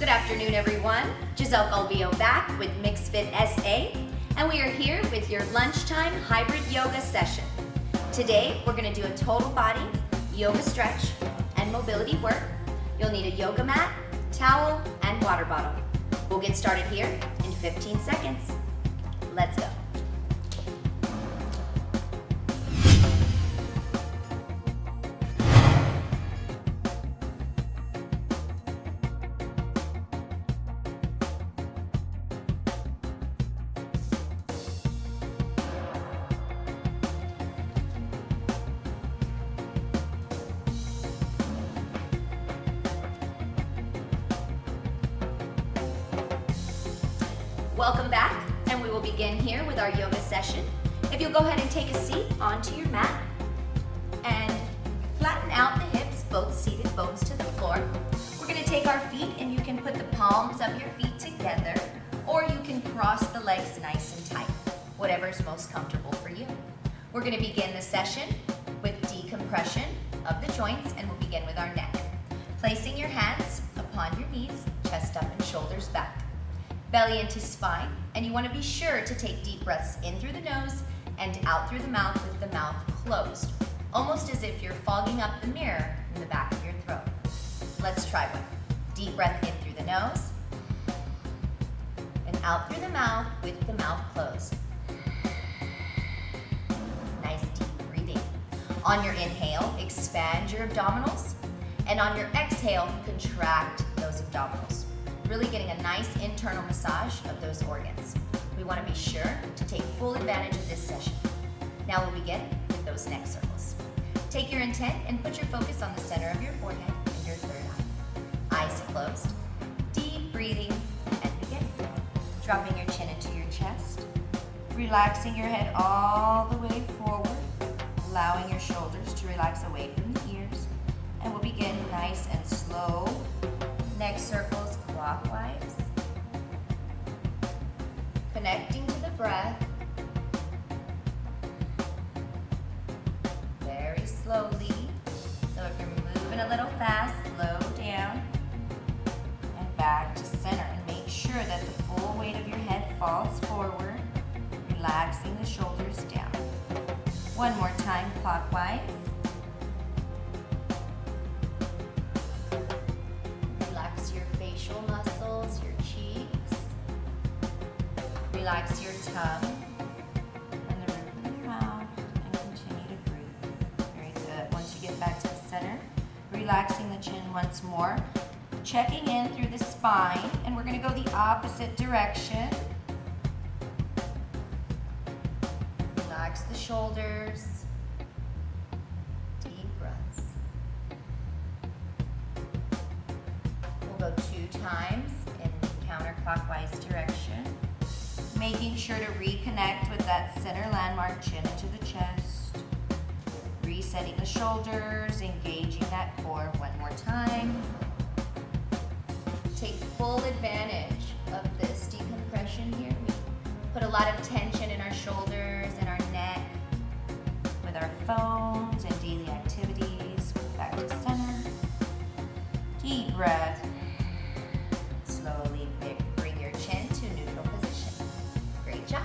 Good afternoon, everyone. Giselle Galvio back with MixFit SA, and we are here with your lunchtime hybrid yoga session. Today, we're going to do a total body yoga stretch and mobility work. You'll need a yoga mat, towel, and water bottle. We'll get started here in 15 seconds. Let's go. Welcome back, and we will begin here with our yoga session. If you'll go ahead and take a seat onto your mat and flatten out the hips, both seated bones to the floor. We're going to take our feet, and you can put the palms of your feet together, or you can cross the legs nice and tight, whatever is most comfortable for you. We're going to begin the session with decompression of the joints, and we'll begin with our neck. Placing your hands upon your knees, chest up and shoulders back. Belly into spine, and you want to be sure to take deep breaths in through the nose and out through the mouth with the mouth closed, almost as if you're fogging up the mirror in the back of your throat. Let's try one. Deep breath in through the nose and out through the mouth with the mouth closed. Nice deep breathing. On your inhale, expand your abdominals, and on your exhale, contract those abdominals. Really getting a nice internal massage of those organs. We want to be sure to take full advantage of this session. Now we'll begin with those neck circles. Take your intent and put your focus on the center of your forehead and your third eye. Eyes closed. Deep breathing and begin. Dropping your chin into your chest. Relaxing your head all the way forward. Allowing your shoulders to relax away from the ears. And we'll begin nice and slow. Neck circles clockwise. Connecting to the breath. Very slowly. So if you're moving a little fast, slow down. And back to center. And make sure that the full weight of your head falls forward, relaxing the shoulders down. One more time, clockwise. Facial muscles, your cheeks. Relax your tongue and the roof of your mouth, and continue to breathe. Very good. Once you get back to the center, relaxing the chin once more. Checking in through the spine, and we're going to go the opposite direction. Relax the shoulders. Deep breaths. We'll go 2 times in counterclockwise direction, making sure to reconnect with that center landmark, chin into the chest, resetting the shoulders, engaging that core one more time. Take full advantage of this decompression here. We put a lot of tension in our shoulders and our neck with our phones and daily activities. Back to center. Deep breath. Slowly bring your chin to neutral position. Great job.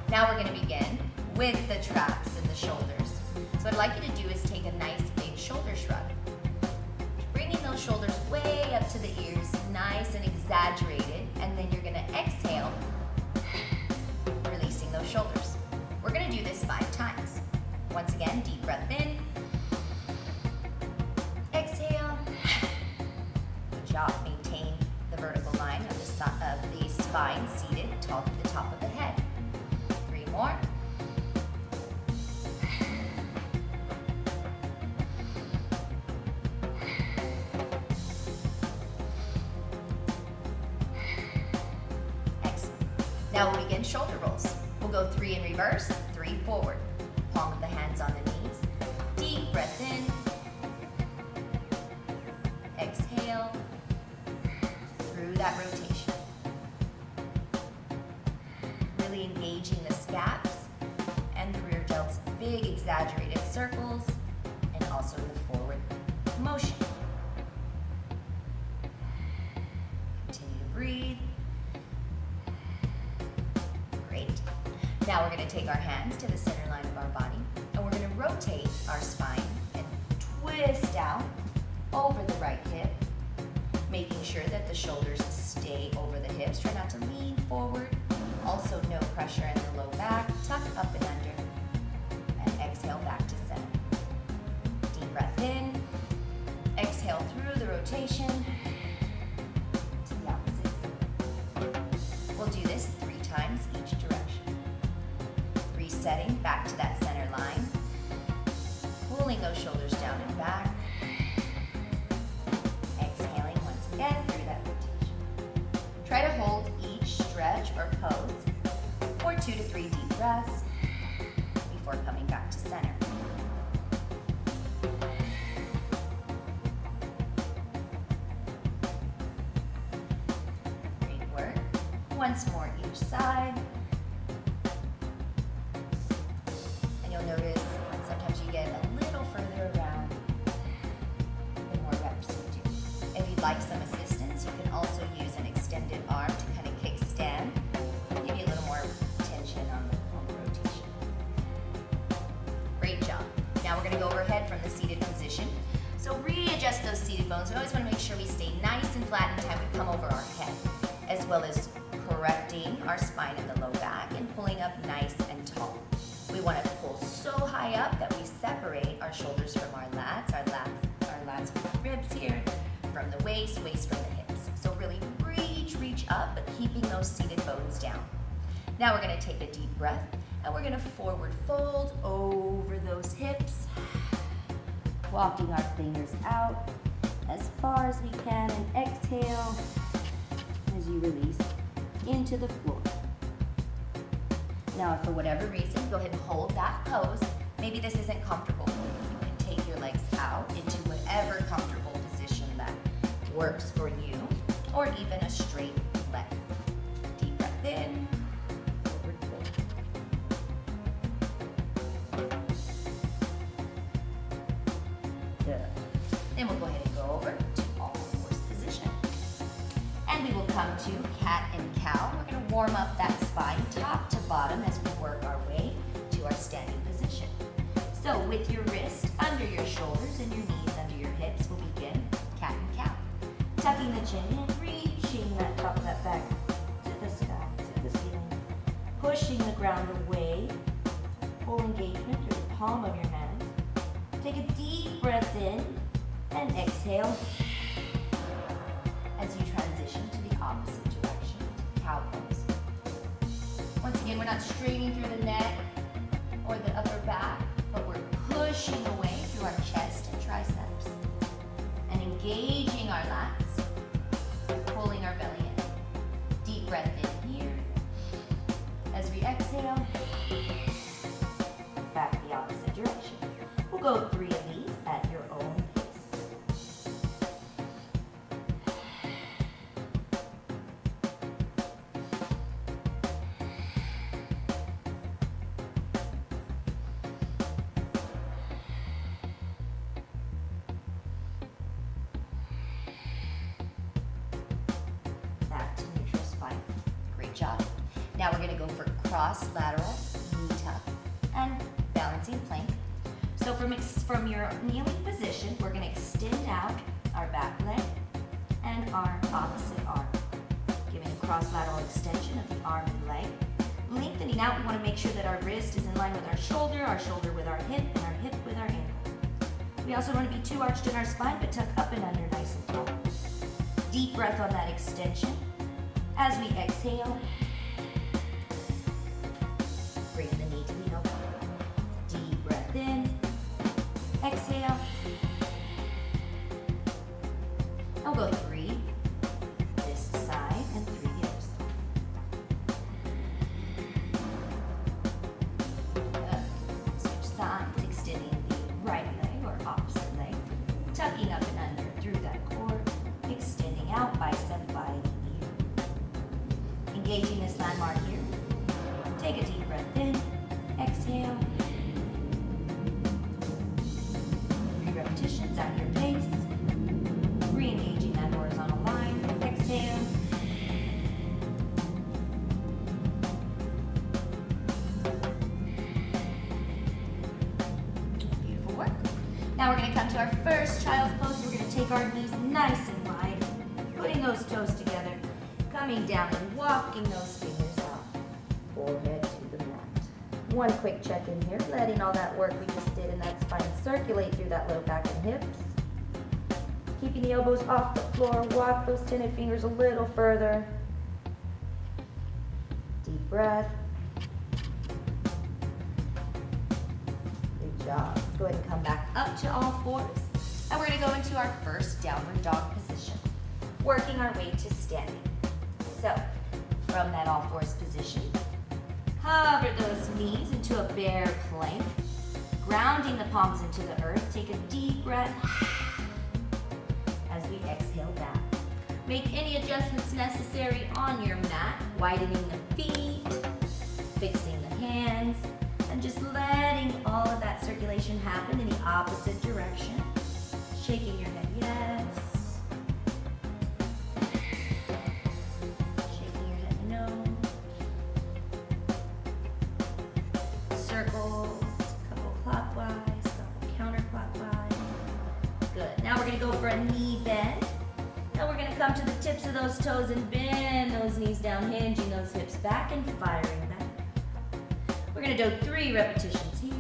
Now we're going to begin with the traps and the shoulders. So what I'd like you to do is take a nice big shoulder shrug. Bringing those shoulders way up to the ears, nice and exaggerated, and then you're going to exhale, releasing those shoulders. We're going to do this 5 times. Once again, deep breath in. Exhale. Good job. Maintain the vertical line of the spine, seated tall to the top of the head. 3 more. Excellent. Now we'll begin shoulder rolls. We'll go 3 in reverse, 3 forward. Palm of the hands on the knees. Deep breath in. Exhale. Through that rotation. Really engaging the scaps and the rear delts, big exaggerated circles, and also the forward motion. Now we're going to take our hands to the center line of our body, and we're going to rotate our spine and twist out over the right hip, making sure that the shoulders stay over the hips. Try not to lean forward. Also, no pressure in the low back. Tuck up and under, and exhale back to center. Deep breath in. Exhale through the rotation to the opposite. We'll do this 3 times each direction. Resetting back to that center line. Pulling those shoulders down and back. Exhaling once again through that rotation. Try to hold each stretch or pose for 2 to 3 deep breaths before coming back to center. Great work. Once more each side. And you'll notice sometimes you get a little further around the more reps you do. If you'd like some assistance, you can also use an extended arm to kind of kickstand, give you a little more tension on the rotation. Great job. Now we're going to go overhead from the seated position. So readjust those seated bones. We always want to make sure we stay nice and flat in time we come over our head, as well as correcting our spine in the low back and pulling up nice and tall. We want to pull so high up that we separate our shoulders from our lats, our lats from the ribs here, from the waist from the hips. So really reach up, but keeping those seated bones down. Now we're going to take a deep breath, and we're going to forward fold over those hips, walking our fingers out as far as we can, and exhale as you release into the floor. Now, if for whatever reason, go ahead and hold that pose. Maybe this isn't comfortable. You can take your legs out into whatever comfortable position that works for you, or even a straight leg. Deep breath in, forward fold. Good. Then we'll go ahead and go over to all fours position. And we will come to cat and cow. We're going to warm up that spine top to bottom as we work our way to our standing position. So with your wrist under your shoulders and your knees under your hips, we'll begin cat and cow. Tucking the chin in, reaching that top of that back to the sky, to the ceiling. Pushing the ground away. Full engagement through the palm of your hand. Take a deep breath in and exhale as you transition to the opposite direction, cow pose. Once again, we're not straining through the neck or the upper back, but we're pushing away through our chest and triceps and engaging our lats, pulling our belly in. Deep breath in here. As we exhale, back the opposite direction. We'll go 3 of these at your own pace. Back to neutral spine. Great job. Now we're going to go for cross lateral knee tuck and balancing plank. So from your kneeling position, we're going to extend out our back leg and our opposite arm, giving a cross lateral extension of the arm and leg. Lengthening out, we want to make sure that our wrist is in line with our shoulder with our hip, and our hip with our ankle. We also want to be too arched in our spine, but tuck up and under nice and tall. Deep breath on that extension. As we exhale, bring the knee to the elbow. Deep breath in. Exhale. I'll go 3 this side and 3 the other side. Switch sides, extending the right leg or opposite leg, tucking up and under through that core, extending out bicep by ear. Engaging this landmark here. Take a deep breath in. Exhale. Repetitions at your pace. Re-engaging that horizontal line. Exhale. to our first child's pose. We're going to take our knees nice and wide, putting those toes together, coming down and walking those fingers out, forehead to the mat. One quick check in here, letting all that work we just did in that spine circulate through that low back and hips. Keeping the elbows off the floor, walk those tinted fingers a little further. Deep breath. Good job. Let's go ahead and come back up to all fours. And we're going to go into our first downward dog position, working our way to standing. So, from that all fours position, hover those knees into a bear plank, grounding the palms into the earth. Take a deep breath as we exhale back. Make any adjustments necessary on your mat, widening the feet, fixing the hands, and just letting all of that circulation happen in the opposite direction. Shaking your head, yes. Shaking your head, no. Circles, couple clockwise, couple counterclockwise. Good. Now we're going to go for a knee bend. Now we're going to come to the tips of those toes and bend those knees down, hinging those hips back and firing back. We're going to do 3 repetitions here.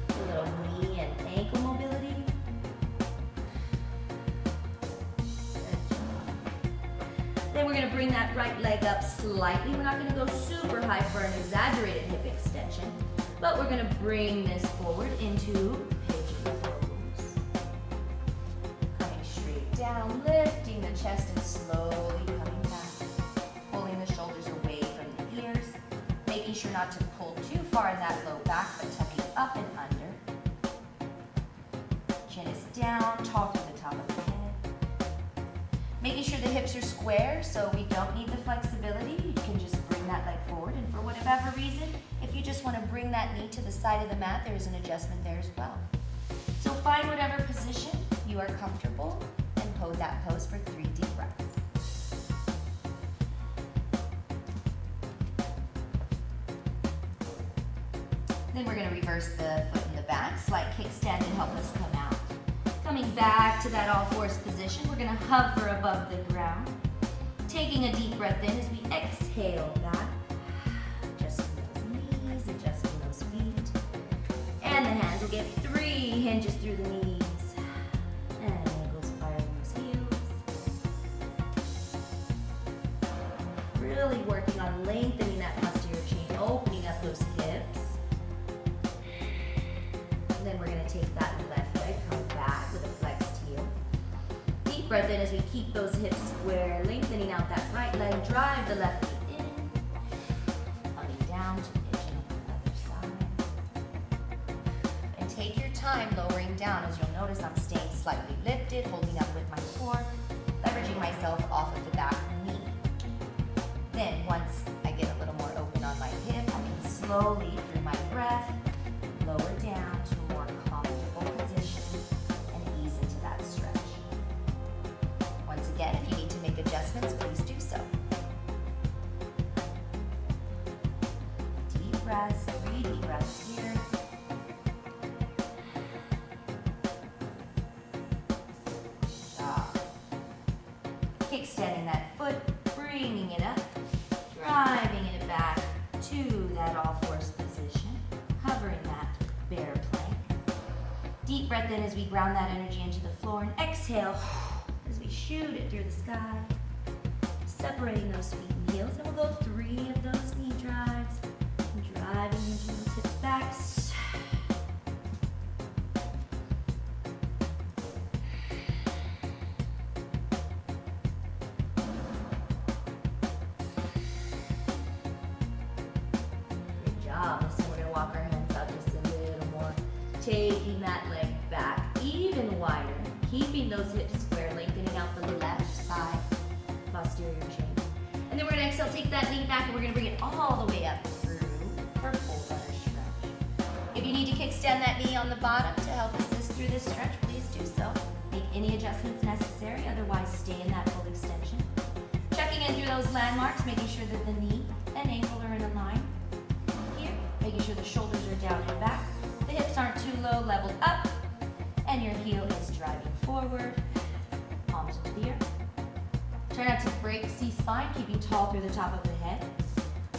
A little knee and ankle mobility. Good job. Then we're going to bring that right leg up slightly. We're not going to go super high for an exaggerated hip extension, but we're going to bring this forward into pigeon pose. Coming straight down, lifting the chest and slowly coming back. Pulling the shoulders away from the ears. Making sure not to pull too far in that low back, but tucking up and under. Chin is down, tall through the top of the head. Making sure the hips are square, so we don't need the flexibility. You can just bring that leg forward, and for whatever reason, if you just want to bring that knee to the side of the mat, there is an adjustment there as well. So find whatever position you are comfortable and hold that pose for 3 deep breaths. Then we're going to reverse the foot in the back, slight kickstand to help us come out. Coming back to that all fours position, we're going to hover above the ground. Taking a deep breath in as we exhale back. Adjusting those knees, adjusting those feet. And the hands will get 3 hinges through the knees. And ankles firing those heels. Really working on lengthening that posterior chain, opening up those hips. Then we're going to take that left leg, come back with a flexed heel. Deep breath in as we keep those hips square, lengthening out that right leg, drive the left knee in, coming down to pigeon on the other side. And take your time lowering down. As you'll notice, I'm staying slightly lifted, holding up with my core, leveraging myself off of the back knee. Then once I get a little more open on my hip, I can slowly, through my breath, lower down to a more comfortable position and ease into that stretch. Once again, if you need to make adjustments, please do so. Deep breaths, 3 deep breaths here. Kickstanding that foot, bringing it up, driving it back to that all fours position, hovering that bear plank. Deep breath in as we ground that energy into the floor, and exhale as we shoot it through the sky, separating those feet and heels. And we'll go 3 of those knee drives, driving into those hips back. Good job. So we're going to walk our hands out just a little more, taking that leg back even wider, keeping those hips square, lengthening out the left side posterior chain. And then we're going to exhale, take that knee back, and we're going to bring it all the way up through for full runner stretch. If you need to kickstand that knee on the bottom to help assist through this stretch, please do so. Make any adjustments necessary, otherwise stay in that full extension. Checking in through those landmarks, making sure that the knee and ankle are in line. Here, making sure the shoulders are down and back. The hips aren't too low, leveled up, and your heel is driving forward, palms to the earth. Try not to break C-spine, keeping tall through the top of the head.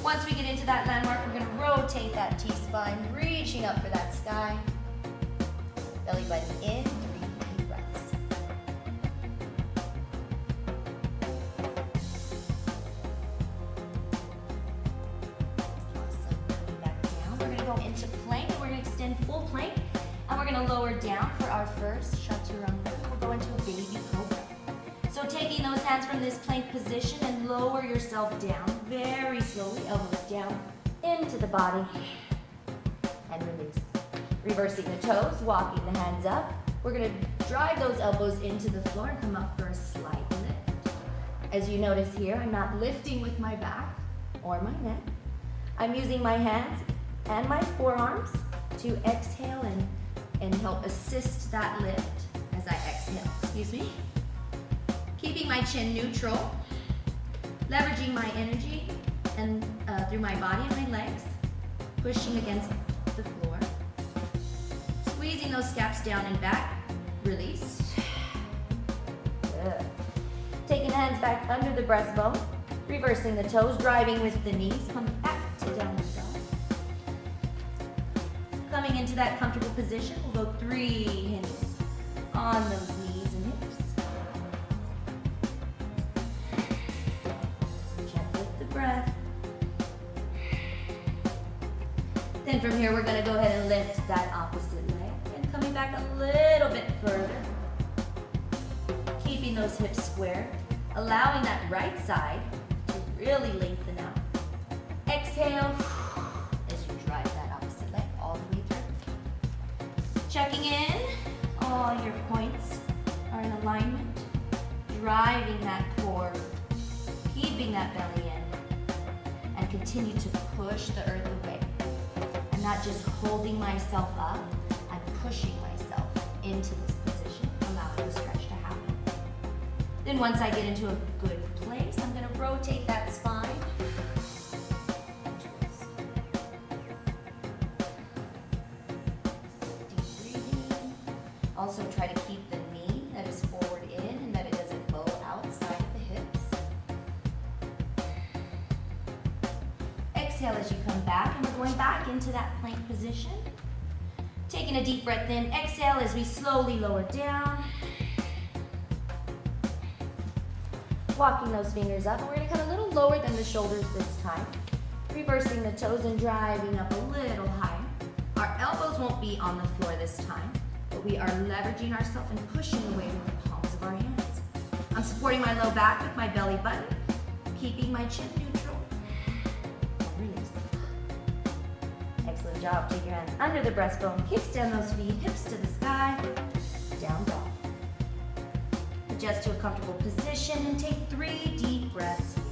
Once we get into that landmark, we're gonna rotate that T-spine, reaching up for that sky. Belly button in, 3 deep breaths. Awesome, coming back down. We're gonna go into plank, we're gonna extend full plank, and we're gonna lower down for our first chaturanga. We'll go into a baby cobra. So taking those hands from this plank position and lower yourself down very slowly, elbows down into the body and release. Reversing the toes, walking the hands up. We're gonna drive those elbows into the floor and come up for a slight lift. As you notice here, I'm not lifting with my back or my neck. I'm using my hands and my forearms to exhale and help assist that lift as I exhale, excuse me. Keeping my chin neutral, leveraging my energy and through my body and my legs, pushing against the floor, squeezing those scaps down and back, release. Good. Taking the hands back under the breastbone, reversing the toes, driving with the knees, coming back to downward dog. Coming into that comfortable position, we'll go 3 hinges on those knees and hips. Breath. Then from here, we're going to go ahead and lift that opposite leg and coming back a little bit further. Keeping those hips square, allowing that right side to really lengthen out. Exhale as you drive that opposite leg all the way through. Checking in, all your points are in alignment. Driving that core, keeping that belly in. Continue to push the earth away. I'm not just holding myself up, I'm pushing myself into this position, allowing the stretch to happen. Then once I get into a good place, I'm going to rotate that spine. Deep breathing. Also try to keep the knee that is forward in and that it doesn't bow outside of the hips. Exhale as you come back, and we're going back into that plank position. Taking a deep breath in, exhale as we slowly lower down. Walking those fingers up, and we're gonna come a little lower than the shoulders this time. Reversing the toes and driving up a little higher. Our elbows won't be on the floor this time, but we are leveraging ourselves and pushing away with the palms of our hands. I'm supporting my low back with my belly button, keeping my chin neutral. Excellent job. Take your hands under the breastbone, kickstand those feet, hips to the sky, down dog. Adjust to a comfortable position and take 3 deep breaths here.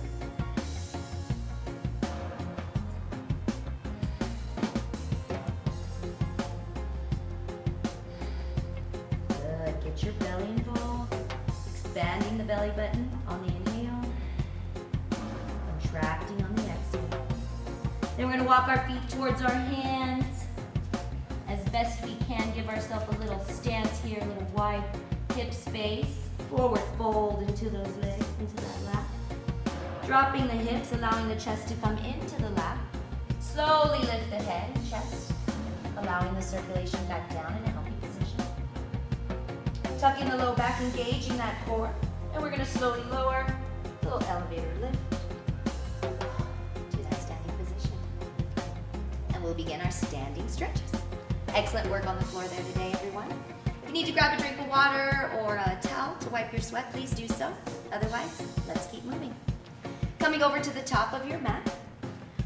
Good. Get your belly involved. Expanding the belly button on the inhale, contracting on the exhale. Then we're going to walk our feet towards our hands. As best we can, give ourselves a little stance here, a little wide hip space. Forward fold into those legs, into that lap. Dropping the hips, allowing the chest to come into the lap. Slowly lift the head and chest, allowing the circulation back down in a healthy position. Tucking the low back, engaging that core. And we're going to slowly lower, a little elevator lift. We'll begin our standing stretches. Excellent work on the floor there today, everyone. If you need to grab a drink of water or a towel to wipe your sweat, please do so. Otherwise, let's keep moving. Coming over to the top of your mat,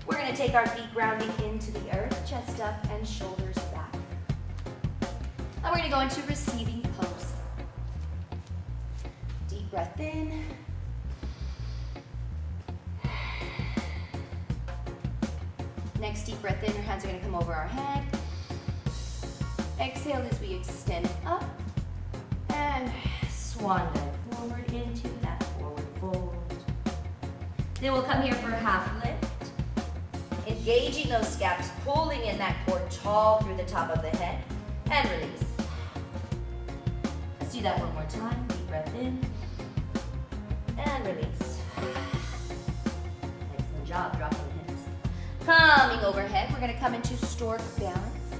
we're going to take our feet grounding into the earth, chest up and shoulders back. And we're going to go into receiving pose. Deep breath in. Next deep breath in, our hands are going to come over our head. Exhale as we extend up and swan dive forward into that forward fold. Then we'll come here for a half lift. engaging those scaps, pulling in that core tall through the top of the head, and release. Let's do that one more time. Deep breath in, and release. Excellent job, dropping the hips. Coming overhead, we're gonna come into stork balance,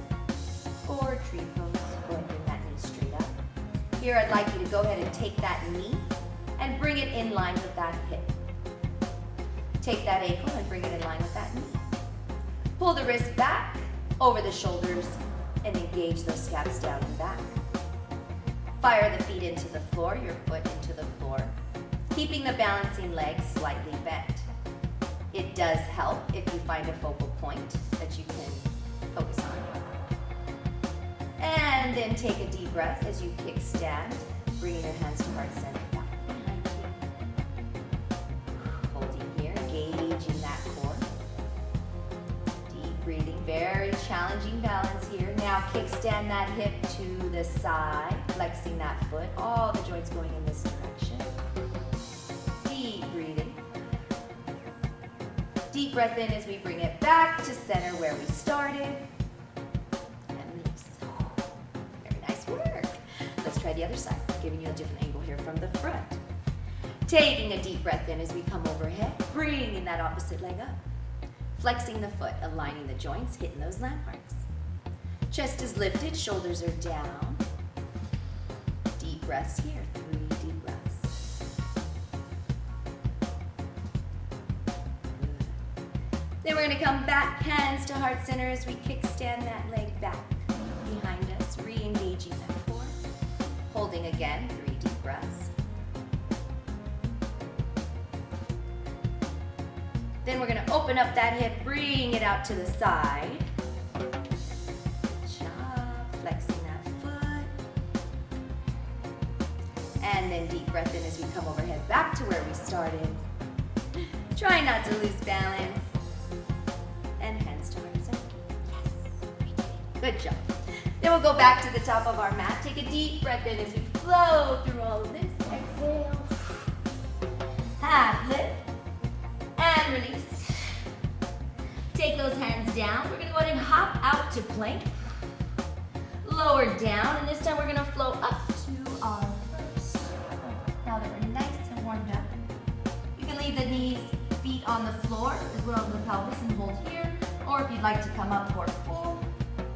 or tree pose. Go ahead and bring that knee straight up. Here, I'd like you to go ahead and take that knee and bring it in line with that hip. Take that ankle and bring it in line with that knee. Pull the wrist back over the shoulders and engage those scaps down and back. Fire the feet into the floor, your foot into the floor, keeping the balancing legs slightly bent. It does help if you find a focal point that you can focus on. And then take a deep breath as you kickstand, bringing your hands to heart center. Holding here, engaging that core. Deep breathing, very challenging balance here. Now kickstand that hip to the side, flexing that foot, all the joints going in this direction. Deep breathing. Deep breath in as we bring it back to center where we started. And release. Very nice work. Let's try the other side, giving you a different angle here from the front. Taking a deep breath in as we come overhead, bringing that opposite leg up. Flexing the foot, aligning the joints, hitting those landmarks. Chest is lifted, shoulders are down. Deep breaths here, 3 deep breaths. Good. Then we're gonna come back, hands to heart center as we kickstand that leg back behind us, re-engaging that core. Holding again, 3 deep breaths. Then we're gonna open up that hip, bring it out to the side. Flexing that foot. And then deep breath in as we come overhead back to where we started. Try not to lose balance. And hands to heart center. Yes, good job. Then we'll go back to the top of our mat. Take a deep breath in as we flow through all of this. Exhale. Half lift. And release. Take those hands down. We're gonna go ahead and hop out to plank. Lower down, and this time we're gonna flow up to our first. Now that we're nice and warmed up, you can leave the knees, feet on the floor, as well as the pelvis, and hold here. Or if you'd like to come up for full,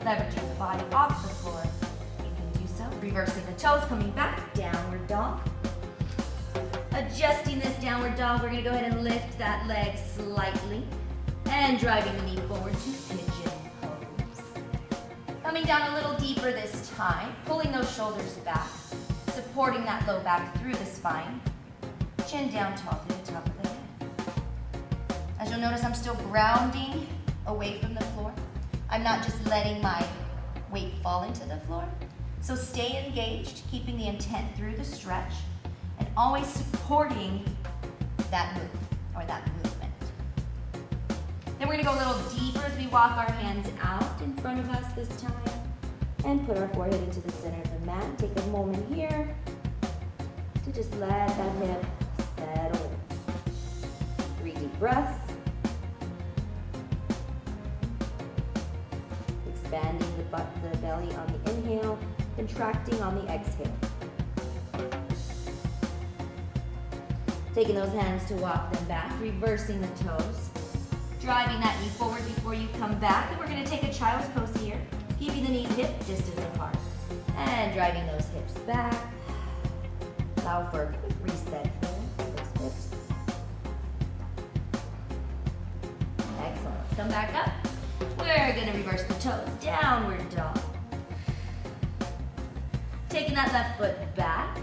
leveraging the body off the floor, you can do so. Reversing the toes, coming back, downward dog. Adjusting this downward dog, we're gonna go ahead and lift that leg slightly, and driving the knee forward to pigeon. Coming down a little deeper this time, pulling those shoulders back, supporting that low back through the spine, chin down tall through the top of the head. As you'll notice, I'm still grounding away from the floor. I'm not just letting my weight fall into the floor. So stay engaged, keeping the intent through the stretch, and always supporting that move, or that movement. Then we're gonna go a little deeper as we walk our hands out in front of us this time and put our forehead into the center of the mat. Take a moment here to just let that hip settle in. 3 deep breaths. Expanding the belly on the inhale, contracting on the exhale. Taking those hands to walk them back, reversing the toes. Driving that knee forward before you come back. And we're gonna take a child's pose here, keeping the knees hip distance apart. And driving those hips back. Allow for a quick reset here, those hips. Excellent, let's come back up. We're gonna reverse the toes, downward dog. Taking that left foot back,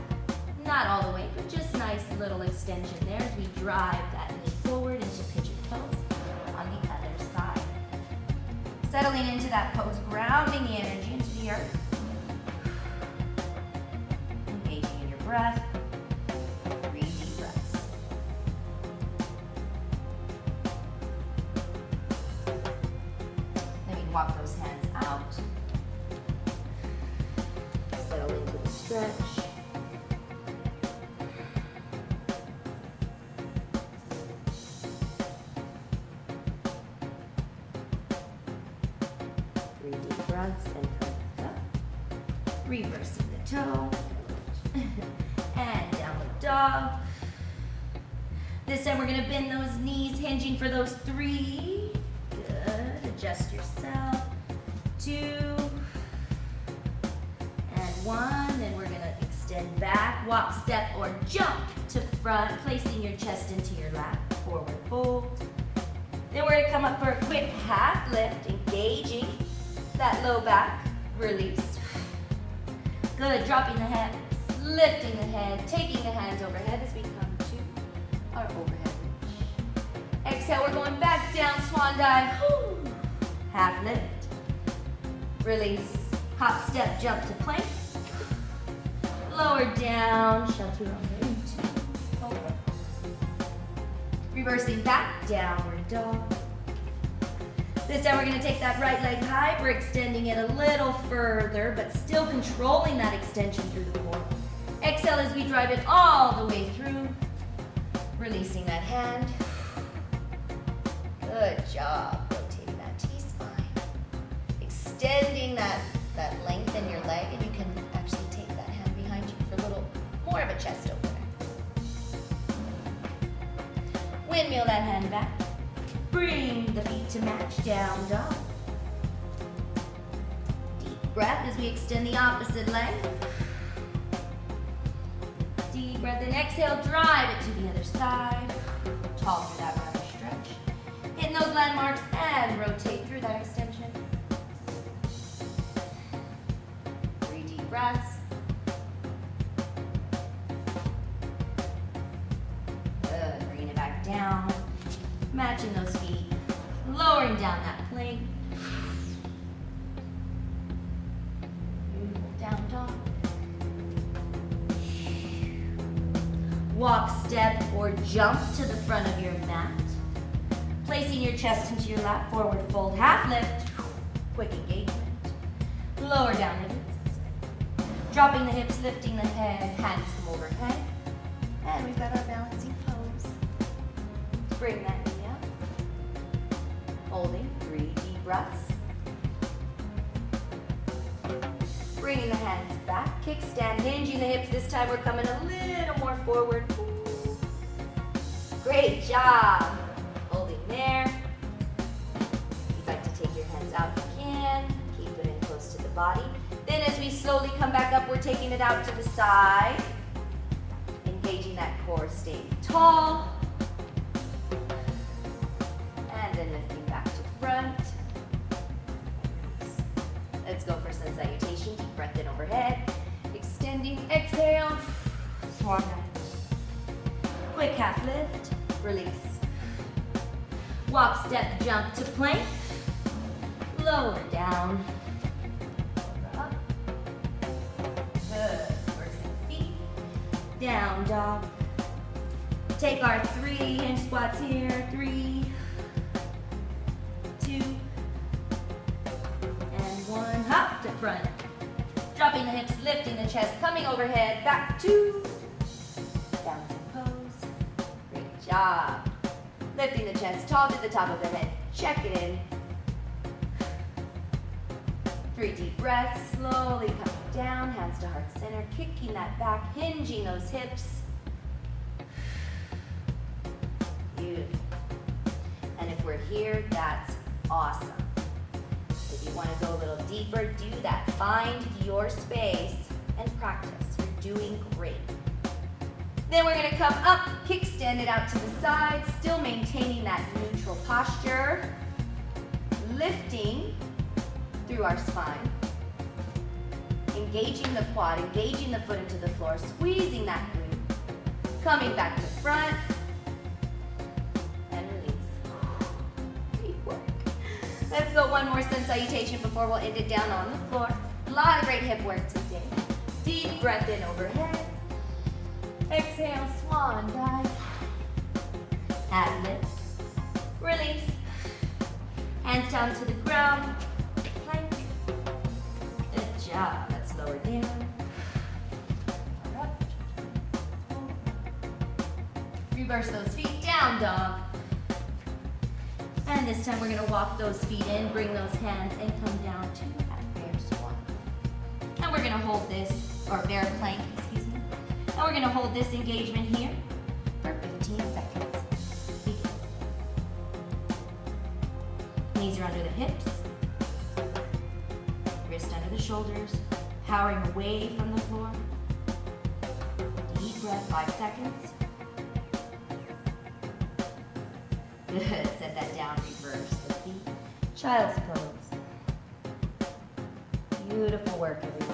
not all the way, but just nice little extension there as we drive that knee forward into pigeon pose. On the other side. Settling into that pose, grounding the energy into the earth. Engaging in your breath. 3 deep breaths. Then we can walk those hands out. Settle into the stretch. Reversing the toe. And downward dog. This time we're gonna bend those knees, hinging for those 3. Good, adjust yourself. 2. And 1, then we're gonna extend back, walk, step, or jump to front, placing your chest into your lap, forward fold. Then we're gonna come up for a quick half lift, engaging that low back, release. Good, dropping the hips, lifting the head, taking the hands overhead as we come to our overhead reach. Exhale, we're going back down, swan dive, half lift, release, hop, step, jump to plank, lower down, chaturanga into forward. Reversing back, downward dog. This time we're going to take that right leg high. We're extending it a little further, but still controlling that extension through the core. Exhale as we drive it all the way through. Releasing that hand. Good job. Rotating that T-spine. Extending that length in your leg, and you can actually take that hand behind you for a little more of a chest opener. Windmill that hand back. Bring the feet to match, down dog. Deep breath as we extend the opposite leg. Deep breath and exhale, drive it to the other side. Tall through that runner stretch. Hitting those landmarks and rotate through that extension. 3 deep breaths. Good, bringing it back down. Matching those feet, lowering down that plank. Beautiful, down dog. Walk, step, or jump to the front of your mat. Placing your chest into your lap, forward fold, half lift, quick engagement. Lower down the hips. Dropping the hips, lifting the head, hands come overhead. And we've got our balancing pose. Bring that knee up. Holding 3 deep breaths. Bringing the hands back, kickstand, hinging the hips. This time we're coming a little more forward. Great job. Holding there. If you'd like to take your hands out, you can. Keep it in close to the body. Then as we slowly come back up, we're taking it out to the side. Engaging that core, staying tall. And then lifting back to front. Let's go for sun salutation. Deep breath in overhead. Extending, exhale. Swan dive. Quick half lift. Release. Walk, step, jump to plank. Lower down. Up. Good. Reversing feet. Down dog. Take our 3 hinge squats here. 3, 2, and 1. Hop to front. Dropping the hips, lifting the chest, coming overhead. Back 2. Bouncing pose. Great job. Lifting the chest tall to the top of the head. Check it in. 3 deep breaths. Slowly coming down. Hands to heart center. Kicking that back. Hinging those hips. Beautiful. And if we're here, that's awesome. If you want to go a little deeper, do that. Find your space and practice. You're doing great. Then we're going to come up, kickstand it out to the side, still maintaining that neutral posture. Lifting through our spine. Engaging the quad, engaging the foot into the floor, squeezing that glute. Coming back to front. And release. Great work. Let's go one more sun salutation before we'll end it down on the floor. A lot of great hip work today. Deep breath in overhead. Exhale, swan dive. Half lift. Release. Hands down to the ground. Plank. Good job. Let's lower down. Up. Reverse those feet, down dog. And this time we're going to walk those feet in, bring those hands, and come down to that bear squat. And And we're gonna hold this, or bear plank, excuse me. And we're gonna hold this engagement here for 15 seconds. Begin. Knees are under the hips. Wrist under the shoulders. Powering away from the floor. Deep breath, 5 seconds. Good, set that down, reverse the feet. Child's pose. Beautiful work, everyone.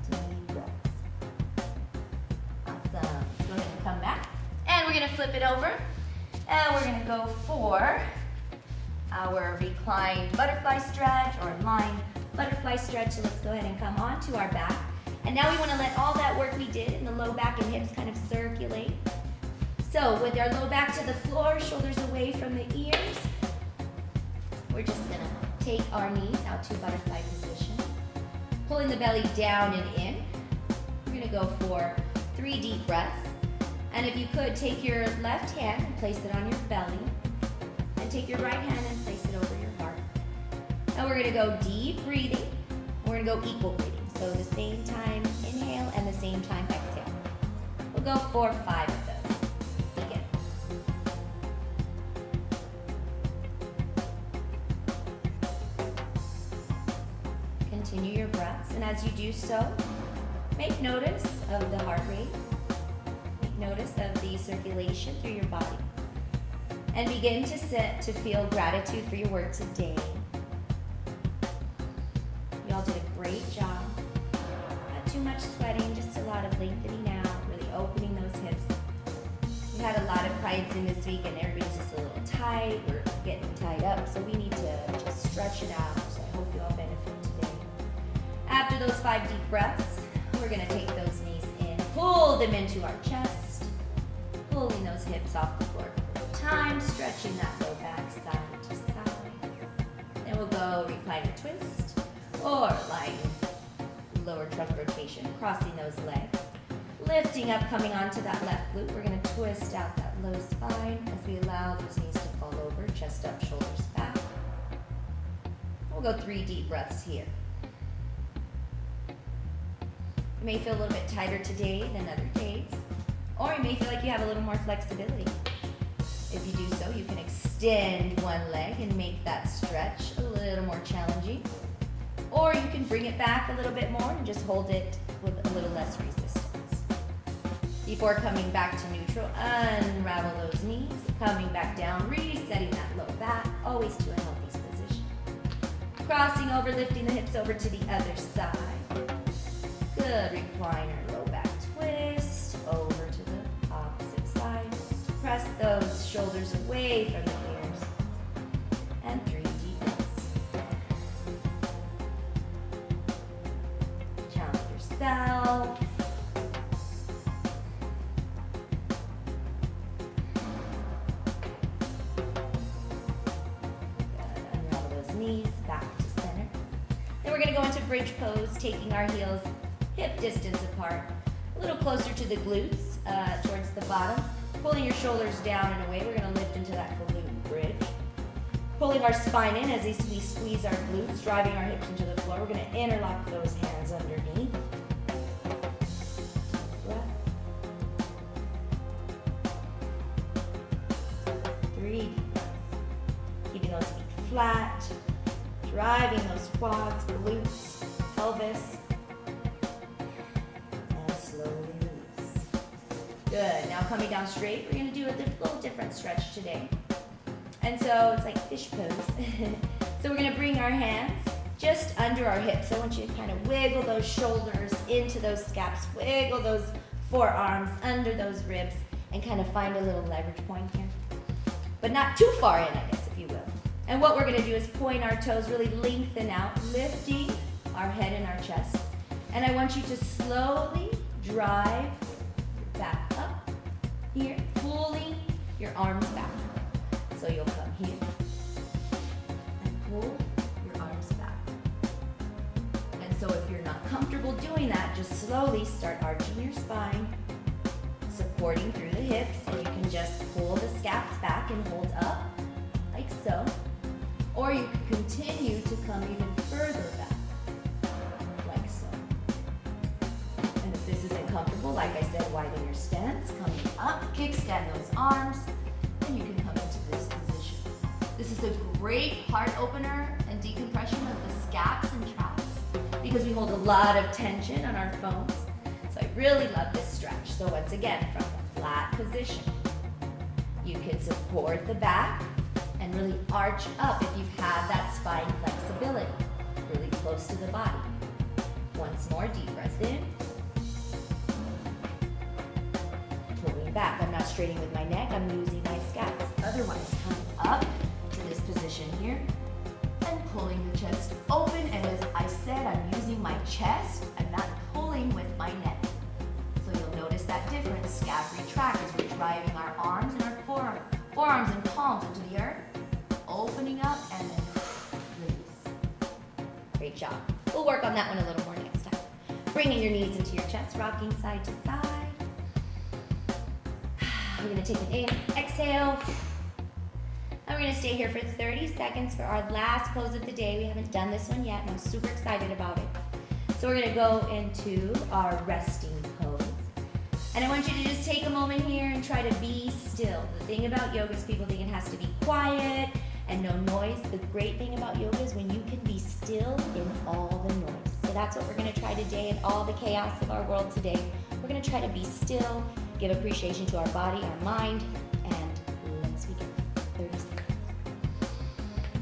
Deep breaths. Awesome. Let's go ahead and come back. And we're gonna flip it over. And we're gonna go for our reclined butterfly stretch or lying butterfly stretch. So let's go ahead and come onto our back. And now we wanna let all that work we did in the low back and hips kind of circulate. So with our low back to the floor, shoulders away from the ears, we're just gonna take our knees out to butterfly position, pulling the belly down and in. We're gonna go for 3 deep breaths. And if you could, take your left hand and place it on your belly, and take your right hand and place it over your heart. And we're gonna go deep breathing, and we're gonna go equal breathing. So the same time inhale and the same time exhale. We'll go for 5 of those. Begin. Continue your breaths, and as you do so, make notice of the heart rate. Make notice of the circulation through your body. And begin to sit to feel gratitude for your work today. You all did a great job. Not too much sweating, just a lot of lengthening out, really opening those hips. We had a lot of clients in this week and everybody's just a little tight. We're getting tied up, so we need to just stretch it out. So I hope you all benefit today. After those 5 deep breaths, we're gonna take those knees in, pull them into our chest, pulling those hips off the floor. Time, stretching that low back side to side. Then we'll go recliner twist or lying lower trunk rotation, crossing those legs. Lifting up, coming onto that left glute. We're going to twist out that low spine as we allow those knees to fall over, chest up, shoulders back. We'll go 3 deep breaths here. You may feel a little bit tighter today than other days, or you may feel like you have a little more flexibility. If you do so, you can extend one leg and make that stretch a little more challenging. Or you can bring it back a little bit more and just hold it with a little less resistance. Before coming back to neutral, unravel those knees, coming back down, resetting that low back, always to a healthy position. Crossing over, lifting the hips over to the other side. Good, recliner, low back twist, over to the opposite side. Press those shoulders away from the ears. And 3 deep breaths. Challenge yourself. Good. Unravel those knees back to center. Then we're going to go into bridge pose, taking our heels hip distance apart, a little closer to the glutes, towards the bottom. Pulling your shoulders down and away, we're going to lift into that glute bridge. Pulling our spine in as we squeeze our glutes, driving our hips into the floor. We're going to interlock those hands underneath. Breath. 3 deep breaths. Keeping those feet flat, driving those quads, glutes, pelvis. Good. Now coming down straight, we're going to do a little different stretch today. And so it's like fish pose. So we're going to bring our hands just under our hips. I want you to kind of wiggle those shoulders into those scaps, wiggle those forearms under those ribs, and kind of find a little leverage point here. But not too far in, I guess, if you will. And what we're going to do is point our toes, really lengthen out, lifting our head and our chest. And I want you to slowly drive back up here, pulling your arms back. So you'll come here and pull your arms back. And so if you're not comfortable doing that, just slowly start arching your spine, supporting through the hips, and you can just pull the scaps back and hold up, like so. Or you can continue to come even further back. like I said, widen your stance, coming up, kickstand those arms, and you can come into this position. This is a great heart opener and decompression of the scaps and traps because we hold a lot of tension on our phones. So I really love this stretch. So once again, from a flat position, you can support the back and really arch up if you have that spine flexibility, really close to the body. Once more, deep breath in. Pulling back. I'm not straightening with my neck, I'm using my scaps. Otherwise, come up to this position here and pulling the chest open. And as I said, I'm using my chest. I'm not pulling with my neck. So you'll notice that difference. Scap retract as we're driving our arms and our forearms and palms into the earth. Opening up and then release. Great job. We'll work on that one a little more next time. Bringing your knees into your chest, rocking side to side. We're going to take an in, exhale. And we're going to stay here for 30 seconds for our last pose of the day. We haven't done this one yet, and I'm super excited about it. So we're going to go into our resting pose. And I want you to just take a moment here and try to be still. The thing about yoga is people think it has to be quiet and no noise. The great thing about yoga is when you can be still in all the noise. So that's what we're going to try today in all the chaos of our world today. We're going to try to be still, give appreciation to our body, our mind, and let's begin. 30 seconds.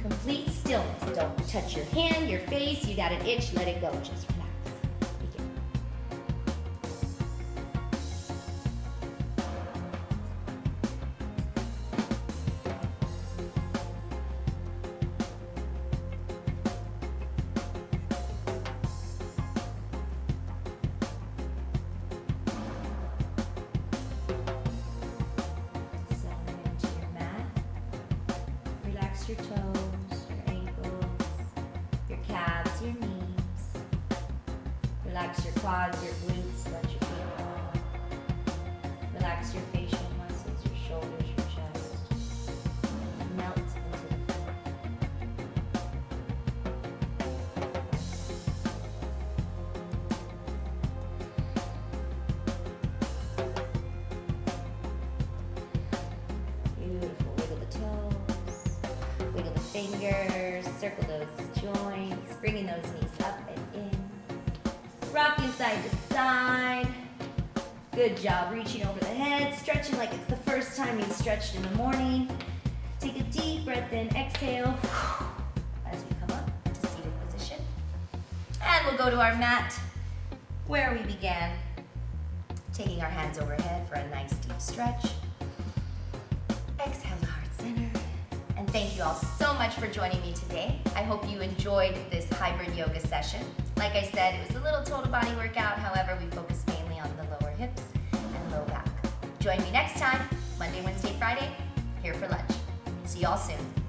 Complete stillness. Don't touch your hand, your face. You got an itch, let it go. Just relax. Begin. Your toes, your ankles, your calves, your knees. Relax your quads, your glutes, let your feet go. Relax your facial muscles, your shoulders, your chest. Melt into the floor. Beautiful. Wiggle the toes. Wiggle the fingers, circle those joints, bringing those knees up and in. Rocking side to side. Good job, reaching over the head, stretching like it's the first time you've stretched in the morning. Take a deep breath in, exhale as we come up to seated position. And we'll go to our mat where we began. Taking our hands overhead for a nice deep stretch. Exhale to heart center. And thank you all so much for joining me today. I hope you enjoyed this hybrid yoga session. Like I said, it was a little total body workout. However, we focused mainly on the lower hips and low back. Join me next time, Monday, Wednesday, Friday, here for lunch. See y'all soon.